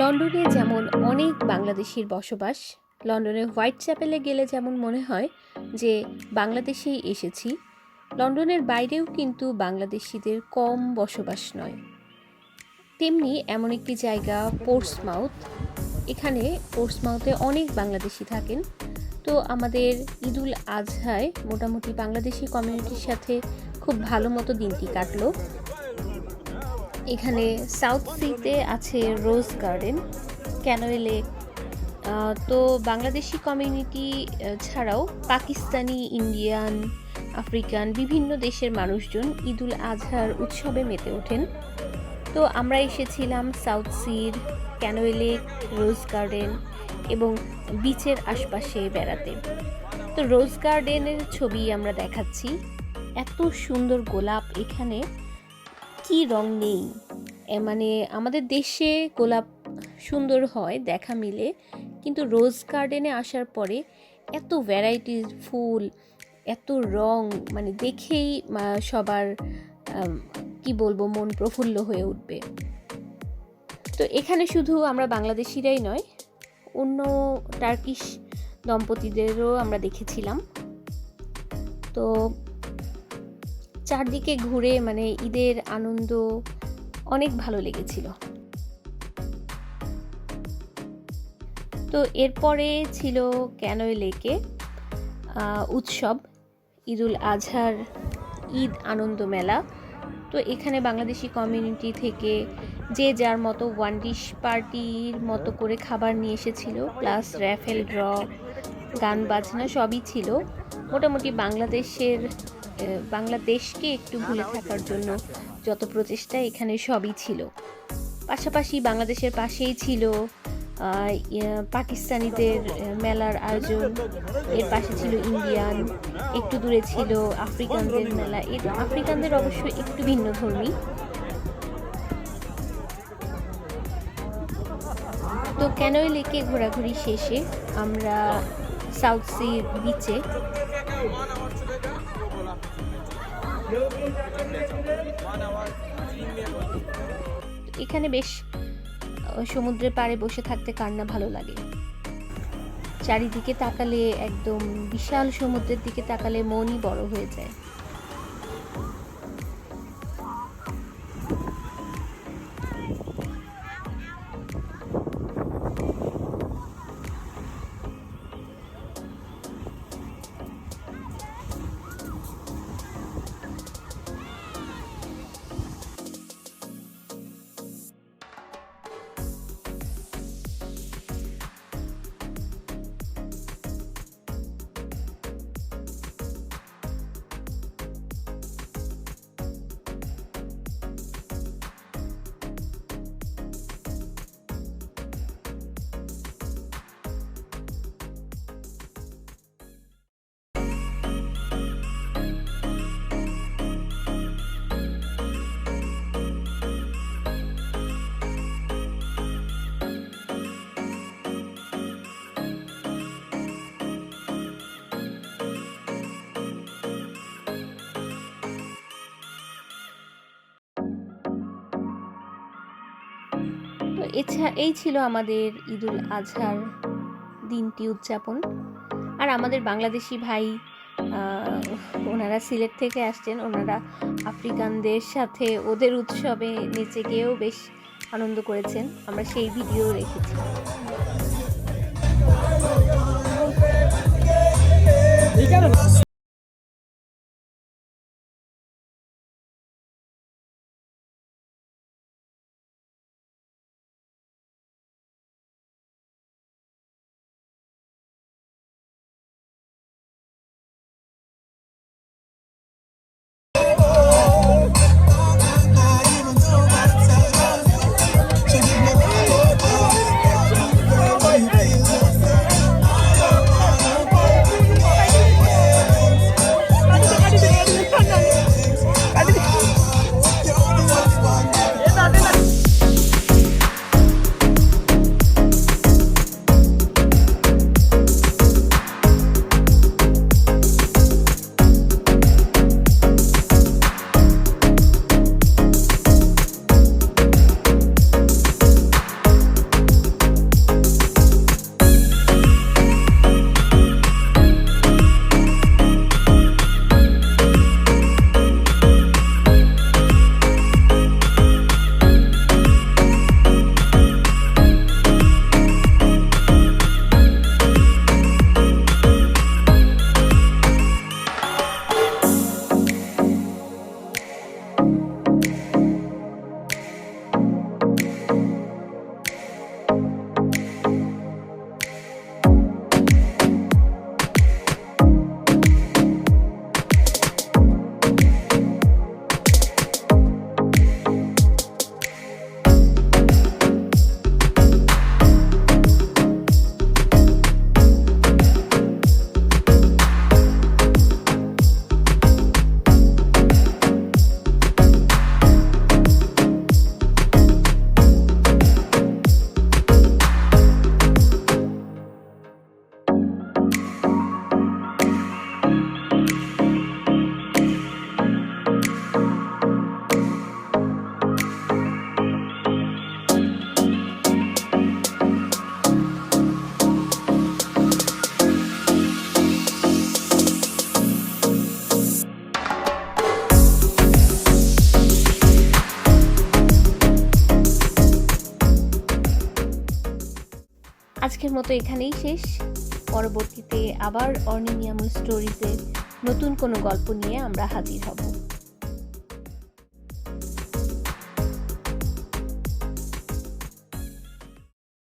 লন্ডনে যেমন অনেক বাংলাদেশির বসবাস, লন্ডনের হোয়াইট চ্যাপেলে গেলে যেমন মনে হয় যে বাংলাদেশেই এসেছি, লন্ডনের বাইরেও কিন্তু বাংলাদেশিদের কম বসবাস নয়। তেমনি এমন একটি জায়গা পোর্টসমাউথ। এখানে পোর্টসমাউথে অনেক বাংলাদেশি থাকেন। তো আমাদের ঈদুল আজহায় মোটামুটি বাংলাদেশি কমিউনিটির সাথে খুব ভালো মতো দিনটি কাটলো। এখানে সাউথ সিতে আছে রোজ গার্ডেন, ক্যানোয়ে লেক। তো বাংলাদেশি কমিউনিটি ছাড়াও পাকিস্তানি, ইন্ডিয়ান, আফ্রিকান বিভিন্ন দেশের মানুষজন ঈদুল আজহার উৎসবে মেতে ওঠেন। তো আমরা এসেছিলাম সাউথ সির, ক্যানোয়ে লেক, রোজ গার্ডেন এবং বিচের আশপাশে বেড়াতে। তো রোজ গার্ডেনের ছবি আমরা দেখাচ্ছি। এত সুন্দর গোলাপ এখানে, কি রং নেই। মানে আমাদের দেশে গোলাপ সুন্দর হয় দেখা মিলে, কিন্তু রোজ গার্ডেনে আসার পরে এত ভ্যারাইটির ফুল, এত রং, মানে দেখেই সবার কি বলবো, মন প্রফুল্ল হয়ে উঠবে। তো এখানে শুধু আমরা বাংলাদেশিরাই নয়, অন্য টার্কিশ দম্পতিদেরও আমরা দেখেছিলাম। তো চারদিকে ঘুরে মানে ঈদের আনন্দ অনেক ভালো লেগেছিল। তো এরপরে ছিল ক্যানোয়ে লেকে উৎসব, ঈদুল আজহার ঈদ আনন্দ মেলা। তো এখানে বাংলাদেশি কমিউনিটি থেকে যে যার মতো ওয়ান ডিশ পার্টির মতো করে খাবার নিয়ে এসেছিল, প্লাস র্যাফেল ড্র, গান বাজনা সবই ছিল। মোটামুটি বাংলাদেশকে একটু ভুলে থাকার জন্য যত প্রচেষ্টা এখানে সবই ছিল। পাশাপাশি বাংলাদেশের পাশেই ছিল পাকিস্তানিদের মেলার আয়োজন, এর পাশে ছিল ইন্ডিয়ান, একটু দূরে ছিল আফ্রিকানদের মেলা। আফ্রিকানদের অবশ্য একটু ভিন্ন ধর্মী। তো ক্যানোয়ে লেকে ঘোরাঘুরি শেষে আমরা সাউথ সি বিচে, এখানে বেশ সমুদ্রের পাড়ে বসে থাকতে কার না ভালো লাগে। চারিদিকে তাকালে, একদম বিশাল সমুদ্রের দিকে তাকালে মনই বড় হয়ে যায়। এই ছিল আমাদের ঈদুল আজহার দিনটি উদযাপন। আর আমাদের বাংলাদেশি ভাই, ওনারা সিলেট থেকে আসছেন, ওনারা আফ্রিকানদের সাথে ওদের উৎসবে নেচে গিয়েও বেশ আনন্দ করেছেন। আমরা সেই ভিডিও রেখেছি। আজকের মতো এখানেই শেষ। পরবর্তীতে আবার অর্নিনিয়ামল স্টোরিজে নতুন কোনো গল্প নিয়ে আমরা হাজির হব।